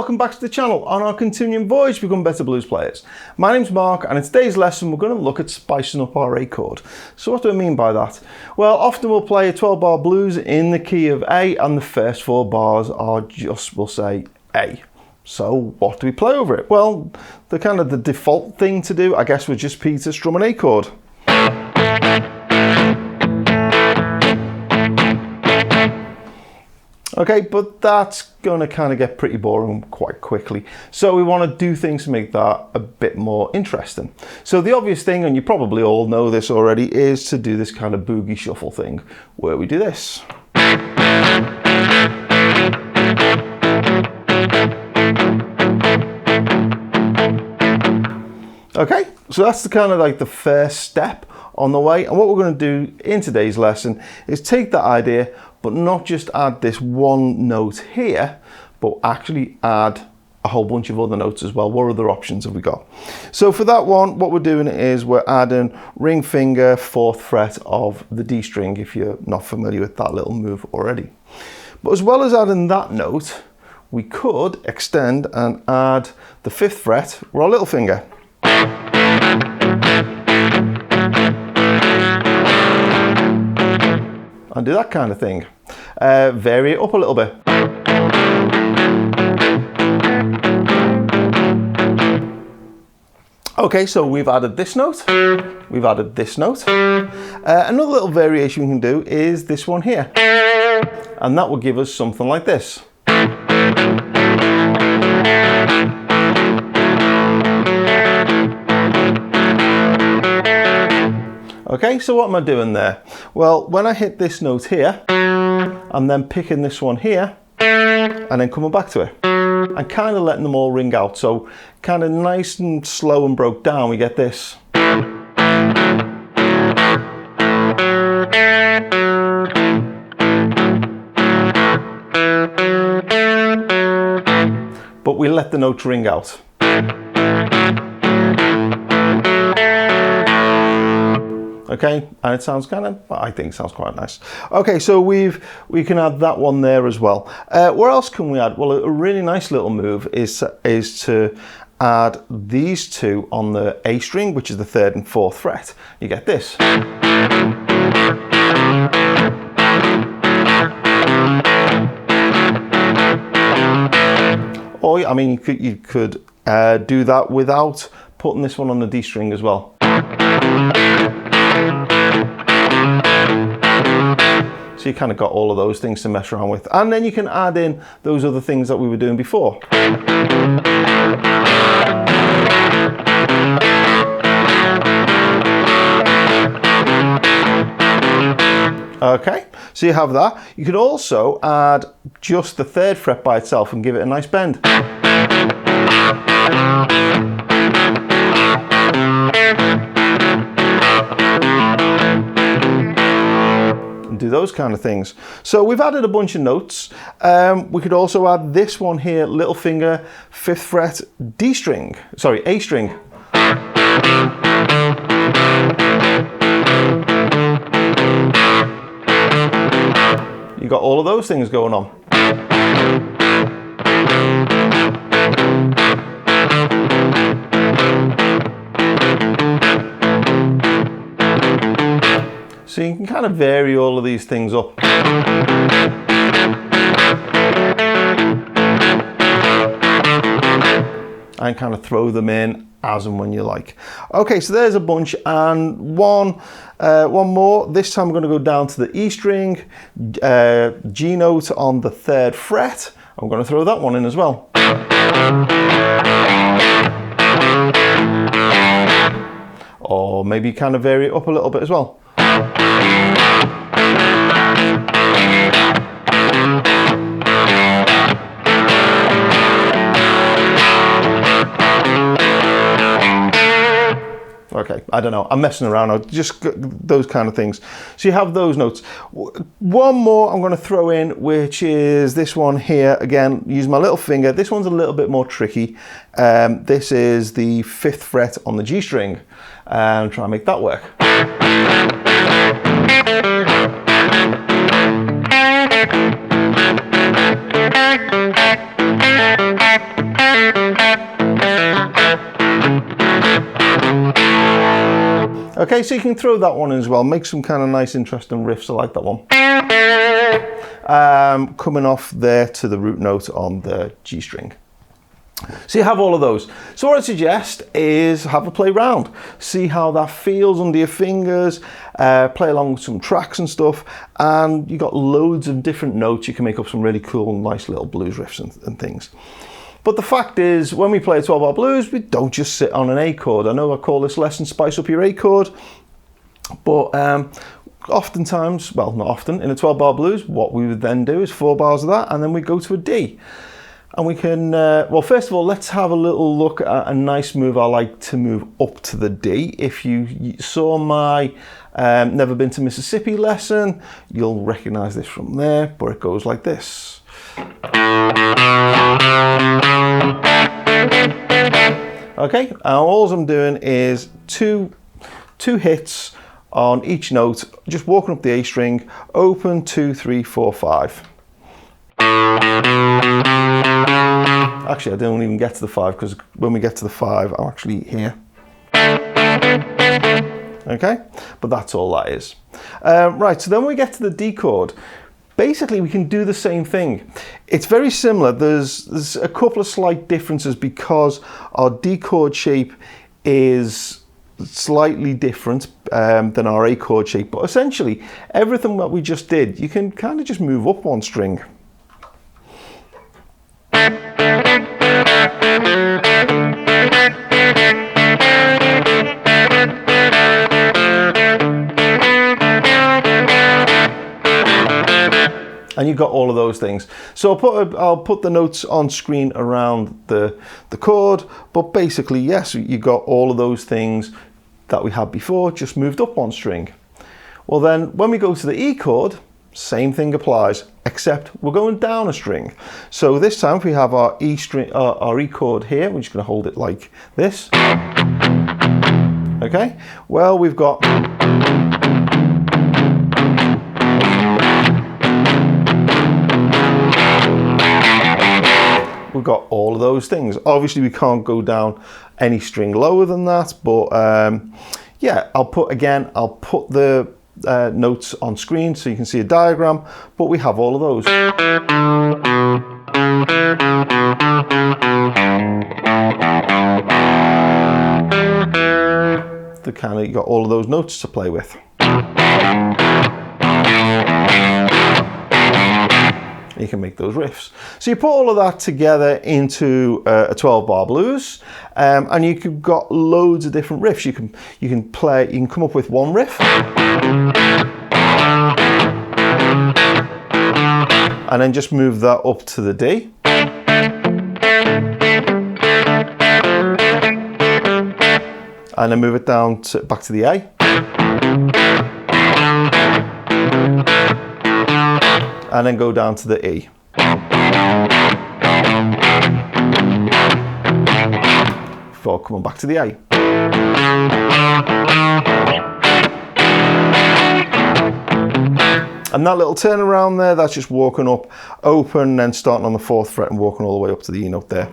welcome back to the channel on our continuing voyage to become better blues players. My name's Mark, and in today's lesson we're going to look at spicing up our A chord. So what do I mean by that? Well, often we'll play a 12-bar blues in the key of A, and the first 4 bars are just, we'll say, A. So what do we play over it? Well, the kind of the default thing to do, I guess, would just be to strum an A chord. Okay, but that's going to kind of get pretty boring quite quickly. So we want to do things to make that a bit more interesting. So the obvious thing, and you probably all know this already, is to do this kind of boogie shuffle thing, where we do this. Okay, so that's the kind of like the first step on the way. And what we're going to do in today's lesson is take that idea, but not just add this one note here, but actually add a whole bunch of other notes as well. What other options have we got? So for that one, what we're doing is we're adding ring finger 4th fret of the D string, if you're not familiar with that little move already. But as well as adding that note, we could extend and add the 5th fret or our little finger. And do that kind of thing. Vary it up a little bit. Okay, so we've added this note, we've added this note. Another little variation we can do is this one here. And that will give us something like this. Okay, so what am I doing there? Well, when I hit this note here, I'm then picking this one here, and then coming back to it, and kind of letting them all ring out. So kind of nice and slow and broke down, we get this. But we let the notes ring out. Okay, and it sounds kind of, I think sounds quite nice. Okay, so we can add that one there as well. Where else can we add? Well, a really nice little move is to add these two on the A string, which is the 3rd and 4th fret. You get this. Or, I mean, you could do that without putting this one on the D string as well. So you kind of got all of those things to mess around with. And then you can add in those other things that we were doing before. Okay, so you have that. You could also add just the 3rd fret by itself and give it a nice bend. Do those kind of things. So we've added a bunch of notes. We could also add this one here, little finger, 5th fret, D string, sorry, A string. You got all of those things going on. So you can kind of vary all of these things up. And kind of throw them in as and when you like. Okay, so there's a bunch, and one more. This time I'm going to go down to the E string, G note on the 3rd fret. I'm going to throw that one in as well. Or maybe kind of vary it up a little bit as well. Okay, I don't know, I'm messing around, I'll just those kind of things. So you have those notes. One more I'm going to throw in, which is this one here. Again, use my little finger. This one's a little bit more tricky. This is the 5th fret on the G string, and try and make that work. Okay, so you can throw that one in as well, make some kind of nice interesting riffs. I like that one. Coming off there to the root note on the G string. So you have all of those. So what I suggest is have a play round, see how that feels under your fingers, play along with some tracks and stuff, and you got loads of different notes. You can make up some really cool, nice little blues riffs and things. But the fact is, when we play a 12-bar blues, we don't just sit on an A chord. I know I call this lesson Spice Up Your A chord, but oftentimes, well, not often, in a 12-bar blues, what we would then do is 4 bars of that, and then we go to a D. And we can, well, first of all, let's have a little look at a nice move I like to move up to the D. If you saw my Never Been to Mississippi lesson, you'll recognize this from there, but it goes like this. Okay, and all I'm doing is two hits on each note, just walking up the A string, open, 2, 3, 4, 5. Actually, I don't even get to the 5 because when we get to the 5, I'm actually here. Okay, but that's all that is. Right, so then when we get to the D chord, basically we can do the same thing. It's very similar. There's a couple of slight differences because our D chord shape is slightly different than our A chord shape, but essentially everything that we just did, you can kind of just move up one string. And you've got all of those things. So I'll put the notes on screen around the chord, but basically, yes, you got all of those things that we had before, just moved up one string. Well then, when we go to the E chord, same thing applies, except we're going down a string. So this time, if we have our E string, our E chord here, we're just going to hold it like this. Okay. Well, we've got all of those things. Obviously, we can't go down any string lower than that, but yeah, I'll put the notes on screen so you can see a diagram, but we have all of those. You got all of those notes to play with. You can make those riffs. So you put all of that together into a 12-bar blues, and you've got loads of different riffs. You can come up with one riff, and then just move that up to the D. And then move it down back to the A. And then go down to the E. Before coming back to the A. And that little turnaround there, that's just walking up, open, then starting on the 4th fret and walking all the way up to the E note there.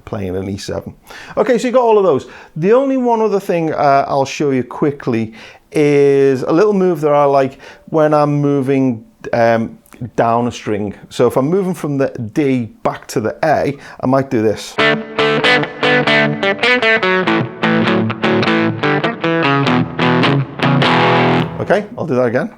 Playing an E7. Okay, so you got all of those. The only one other thing I'll show you quickly is a little move that I like when I'm moving down a string. So if I'm moving from the D back to the A, I might do this. Okay, I'll do that again.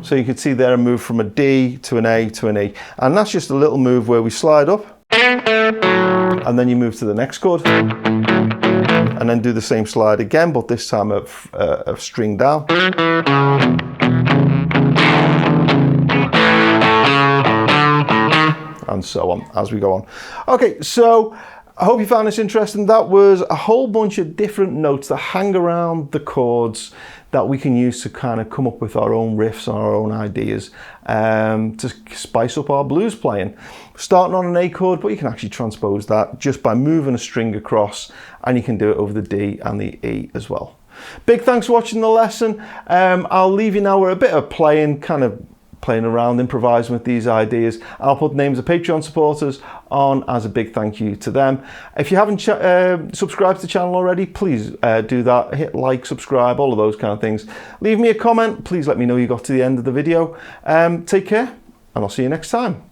So you can see there a move from a D to an A to an E. And that's just a little move where we slide up and then you move to the next chord and then do the same slide again, but this time a string down. And so on as we go on. Okay, so I hope you found this interesting. That was a whole bunch of different notes that hang around the chords that we can use to kind of come up with our own riffs and our own ideas to spice up our blues playing. Starting on an A chord, but you can actually transpose that just by moving a string across, and you can do it over the D and the E as well. Big thanks for watching the lesson. I'll leave you now with a bit of playing, kind of playing around, improvising with these ideas. I'll put names of Patreon supporters on as a big thank you to them. If you haven't subscribed to the channel already, please do that. Hit like, subscribe, all of those kind of things. Leave me a comment. Please let me know you got to the end of the video. Take care, and I'll see you next time.